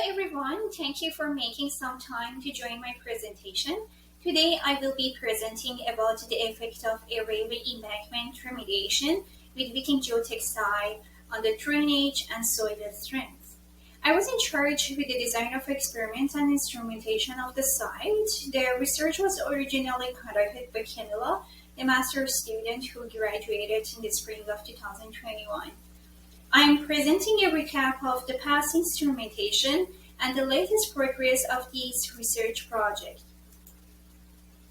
everyone, thank you for making some time to join my presentation. Today I will be presenting about the effect of a railway embankment remediation with Wicking Geotextile on the drainage and soil strength. I was in charge with the design of experiments and instrumentation of the site. The research was originally conducted by Canela, a master's student who graduated in the spring of 2021. I am presenting a recap of the past instrumentation and the latest progress of this research project.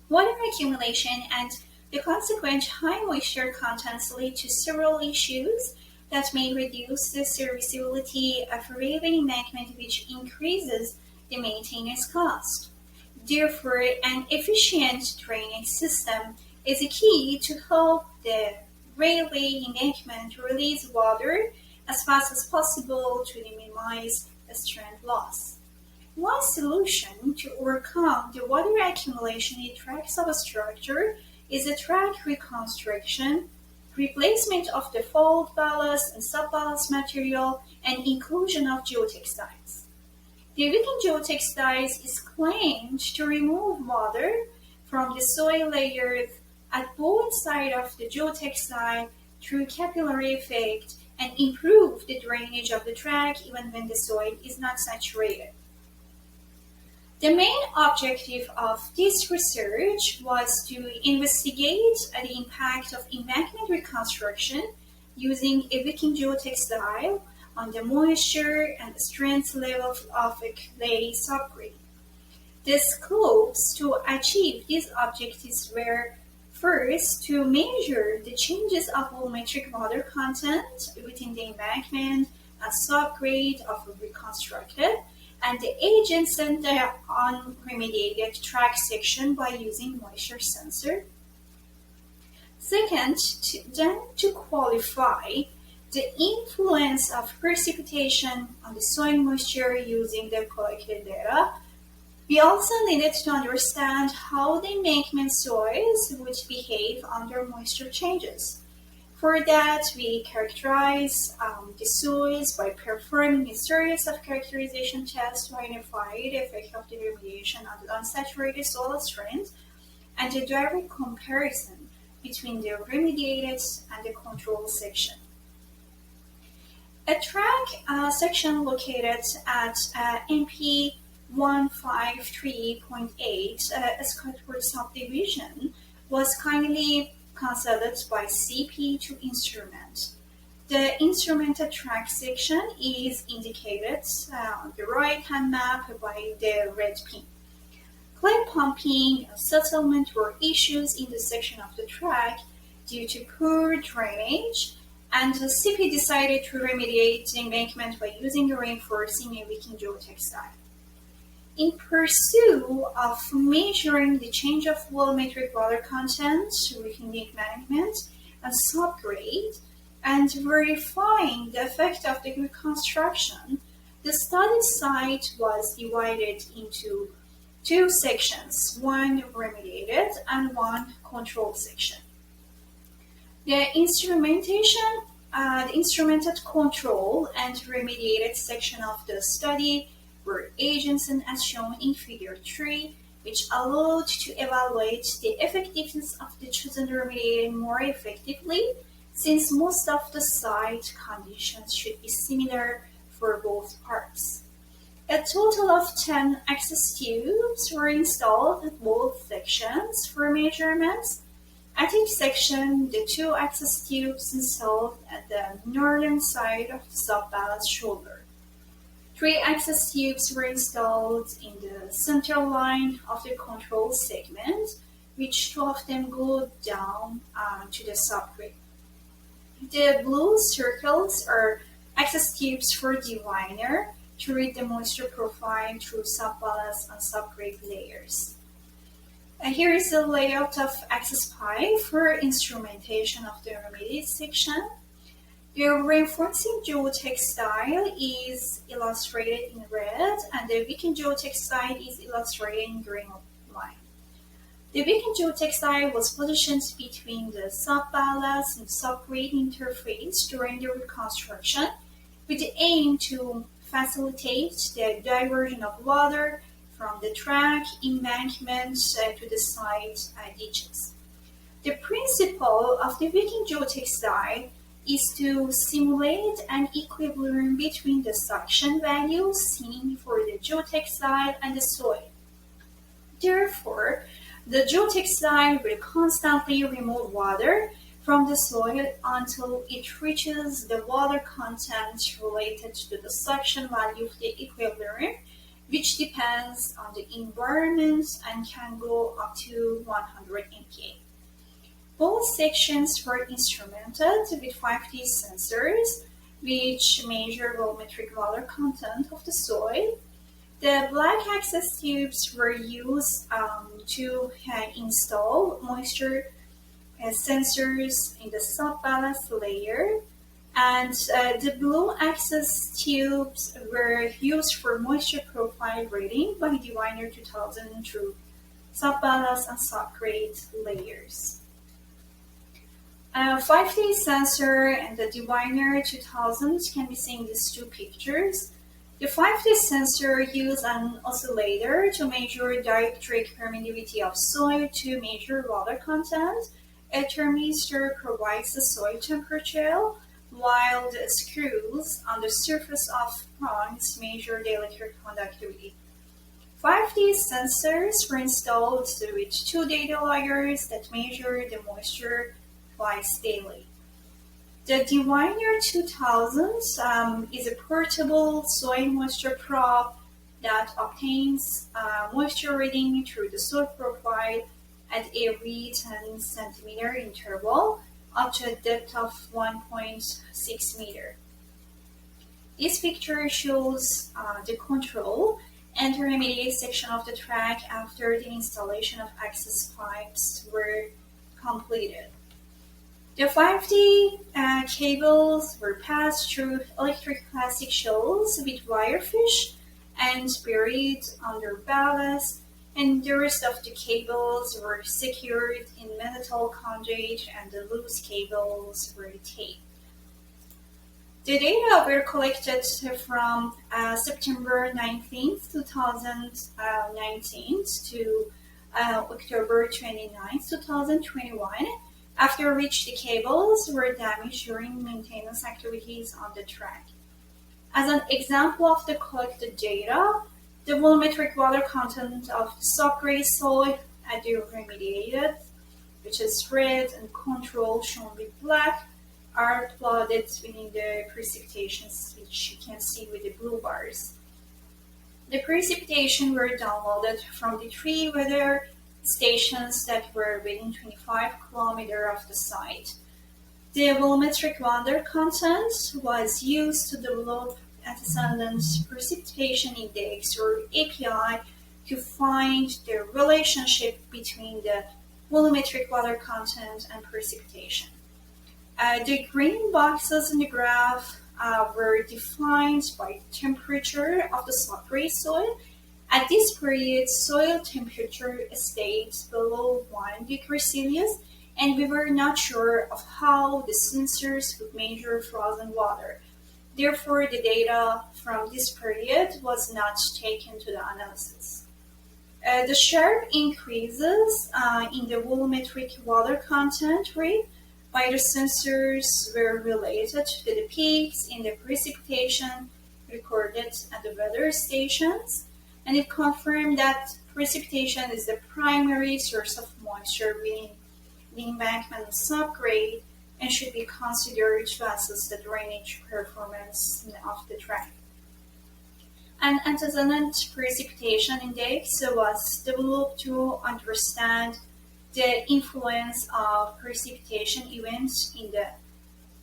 Water accumulation and the consequent high moisture contents lead to several issues that may reduce the serviceability of a railway embankment, which increases the maintenance cost. Therefore, an efficient drainage system is a key to help the railway embankment release water as fast as possible to minimize strength loss. One solution to overcome the water accumulation in tracks of a structure is a track reconstruction, replacement of the fault ballast and sub-ballast material, and inclusion of geotextiles. The Wicking Geotextiles is claimed to remove water from the soil layers at both sides of the geotextile through capillary effect and improve the drainage of the track even when the soil is not saturated. The main objective of this research was to investigate the impact of embankment reconstruction using a Wicking geotextile on the moisture and the strength level of a clay subgrade. The scopes to achieve these objectives were first, to measure the changes of volumetric water content within the embankment and subgrade of a reconstructed and the adjacent unremediated track section by using moisture sensor. Second, to qualify the influence of precipitation on the soil moisture using the collected data. We also needed to understand how the embankment soils would behave under moisture changes. For that, we characterized the soils by performing a series of characterization tests to identify the effect of the remediation on the unsaturated soil strength and a direct comparison between the remediated and the control section. A track section located at MP 153.8 Scottsburg subdivision was kindly consulted by CP to instrument. The instrumented track section is indicated on the right-hand map by the red pin. Clay pumping and settlement were issues in the section of the track due to poor drainage, and the CP decided to remediate the embankment by using reinforcing a Wicking geotextile. In pursuit of measuring the change of volumetric water content within the embankment and subgrade and verifying the effect of the reconstruction, the study site was divided into two sections, one remediated and one control section. The instrumented control and remediated section of the study were adjacent as shown in figure 3, which allowed to evaluate the effectiveness of the chosen remediation more effectively, since most of the site conditions should be similar for both parts. A total of 10 access tubes were installed at both sections for measurements. At each section, the 2 access tubes installed at the northern side of the sub-ballast shoulder. 3 access tubes were installed in the center line of the control segment, which 2 of them go down to the subgrade. The blue circles are access tubes for diviner to read the moisture profile through sub-ballast and subgrade layers. Here is the layout of access pipe for instrumentation of the remediated section. The reinforcing geotextile is illustrated in red, and the Wicking geotextile is illustrated in green line. The Wicking geotextile was positioned between the sub-ballast and subgrade interface during the reconstruction with the aim to facilitate the diversion of water from the track embankment to the side ditches. The principle of the Wicking Geotextile is to simulate an equilibrium between the suction value seen for the geotextile and the soil. Therefore, the geotextile will constantly remove water from the soil until it reaches the water content related to the suction value of the equilibrium, which depends on the environment and can go up to 100 MPa. Both sections were instrumented with 5D sensors, which measure volumetric water content of the soil. The black access tubes were used to install moisture sensors in the subballast layer, and the blue access tubes were used for moisture profile reading by Diviner 2000 through subballast and subgrade layers. 5D sensor and the Diviner 2000 can be seen in these two pictures. The 5D sensor uses an oscillator to measure dielectric permittivity of soil to measure water content. A thermistor provides the soil temperature, while the screws on the surface of prongs measure the electric conductivity. 5D sensors were installed with two data loggers that measure the moisture twice daily. The Diviner 2000 is a portable soil moisture probe that obtains moisture reading through the soil profile at every 10 centimeter interval up to a depth of 1.6 meter. This picture shows the control and remediate section of the track after the installation of access pipes were completed. The 5D cables were passed through electric plastic shells with wirefish and buried under ballast, and the rest of the cables were secured in metal conduit and the loose cables were taped. The data were collected from September 19, 2019 to October 29, 2021, after which the cables were damaged during maintenance activities on the track. As an example of the collected data, the volumetric water content of the subgrade soil at the remediated, which is red, and control shown with black, are plotted within the precipitations, which you can see with the blue bars. The precipitation were downloaded from the three weather stations that were within 25 km of the site. The volumetric water content was used to develop antecedent precipitation index, or API, to find the relationship between the volumetric water content and precipitation. The green boxes in the graph were defined by the temperature of the subgrade soil. At this period, soil temperature stayed below 1 degree Celsius, and we were not sure of how the sensors would measure frozen water. Therefore, the data from this period was not taken to the analysis. The sharp increases in the volumetric water content rate by the sensors were related to the peaks in the precipitation recorded at the weather stations, and it confirmed that precipitation is the primary source of moisture within the embankment subgrade and should be considered to assess the drainage performance of the track. An antecedent precipitation index was developed to understand the influence of precipitation events in the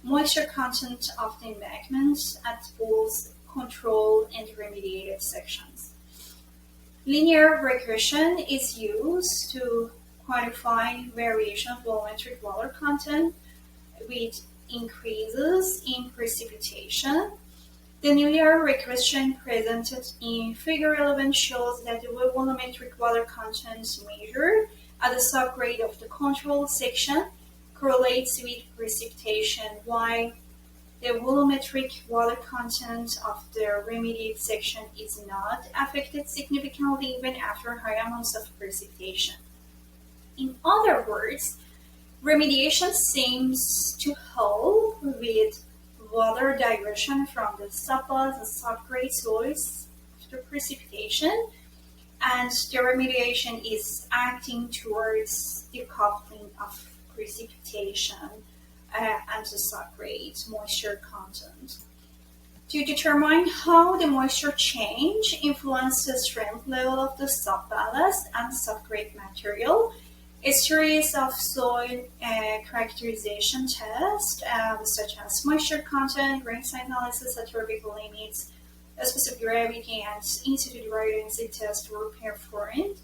moisture content of the embankment at both controlled and remediated sections. Linear regression is used to quantify variation of volumetric water content with increases in precipitation. The linear regression presented in Figure 11 shows that the volumetric water content measured at the subgrade of the control section correlates with precipitation, while the volumetric water content of the remediated section is not affected significantly even after high amounts of precipitation. In other words, remediation seems to help with water diversion from the subbalas and subgrade soils after precipitation, and the remediation is acting towards decoupling of precipitation and the subgrade moisture content. To determine how the moisture change influences the strength level of the subballast and subgrade material, a series of soil characterization tests, such as moisture content, grain size analysis at tropical limits, specific gravity, and in-situ dry density tests were performed.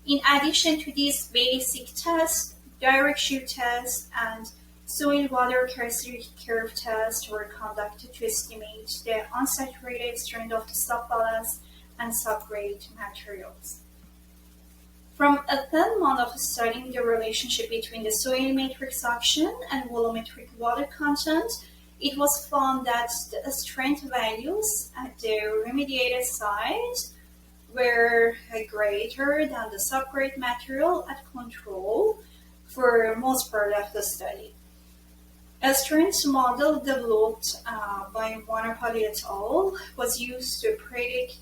In addition to these basic tests, direct shear tests and soil water characteristic curve tests were conducted to estimate the unsaturated strength of the subballast and subgrade materials. From a 10 month of studying the relationship between the soil matrix suction and volumetric water content, it was found that the strength values at the remediated site were greater than the subgrade material at control for most part of the study. A strength model developed by Monopoli et al. Was used to predict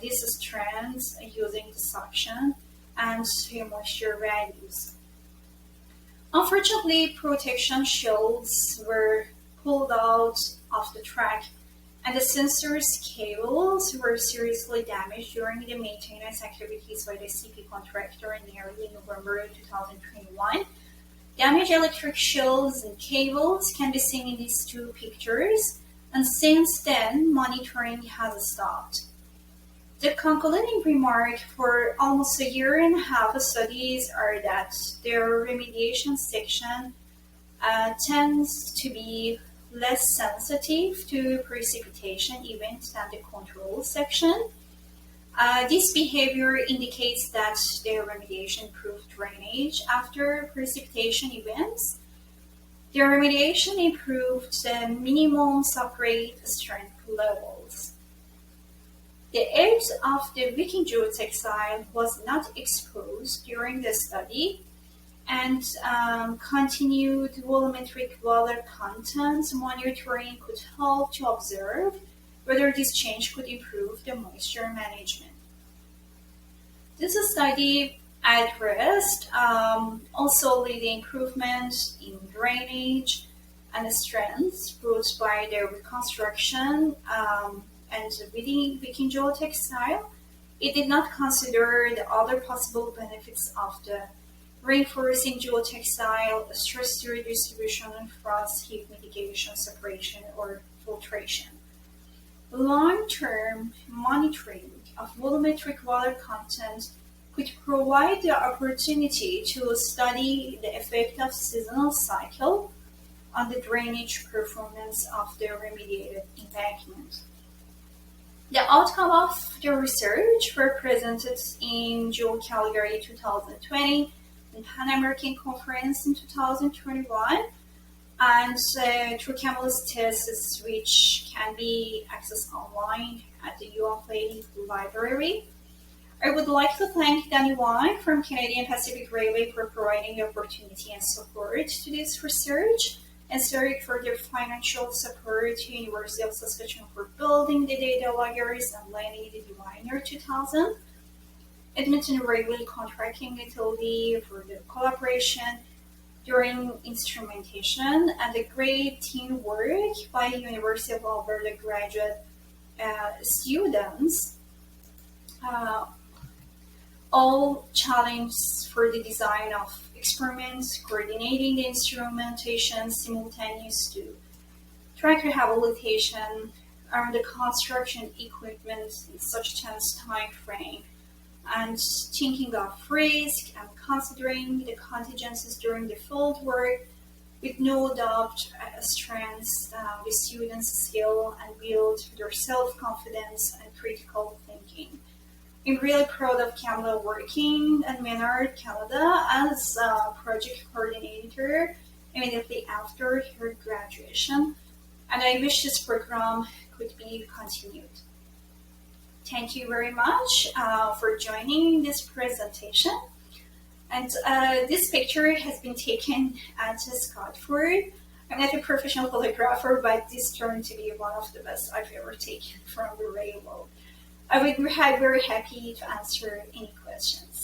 these strengths using the suction and moisture values. Unfortunately, protection shields were pulled out of the track, and the sensors cables were seriously damaged during the maintenance activities by the CP contractor in early November 2021. Damaged electric shields and cables can be seen in these two pictures, and since then, monitoring has stopped. The concluding remark for almost a year and a half of studies are that their remediation section tends to be less sensitive to precipitation events than the control section. This behavior indicates that the remediation improved drainage after precipitation events. The remediation improved the minimum subgrade strength levels. The edge of the Wicking Geotextile was not exposed during the study, and continued volumetric water content monitoring could help to observe whether this change could improve the moisture management. This study addressed also the improvement in drainage and strength brought by the reconstruction and within Wicking Geotextile. It did not consider the other possible benefits of the reinforcing geotextile, stress redistribution, frost heat mitigation, separation, or filtration. Long-term monitoring of volumetric water content could provide the opportunity to study the effect of seasonal cycle on the drainage performance of the remediated embankment. The outcome of the research were presented in Geo Calgary 2020, in Pan American Conference in 2021, and through Camel's tests, which can be accessed online at the UFA library. I would like to thank Danny Wang from Canadian Pacific Railway for providing the opportunity and support to this research, and Zurich for their financial support to University of Saskatchewan for building the data loggers and Lenny the Diviner 2000. Edmonton Railway Contracting Utility for the collaboration during instrumentation, and the great teamwork by University of Alberta graduate students, all challenged for the design of experiments, coordinating the instrumentation simultaneous to track rehabilitation and the construction equipment in such tense time frame, and thinking of risk and considering the contingencies during the field work with no doubt strengths the students' skill and build their self-confidence and critical thinking. I'm really proud of Kamala working at Menard, Canada as a project coordinator immediately after her graduation. and I wish this program could be continued. Thank you very much for joining this presentation. And this picture has been taken at Scotford. I'm not a professional photographer, but this turned to be one of the best I've ever taken from the railroad. I would be very happy to answer any questions.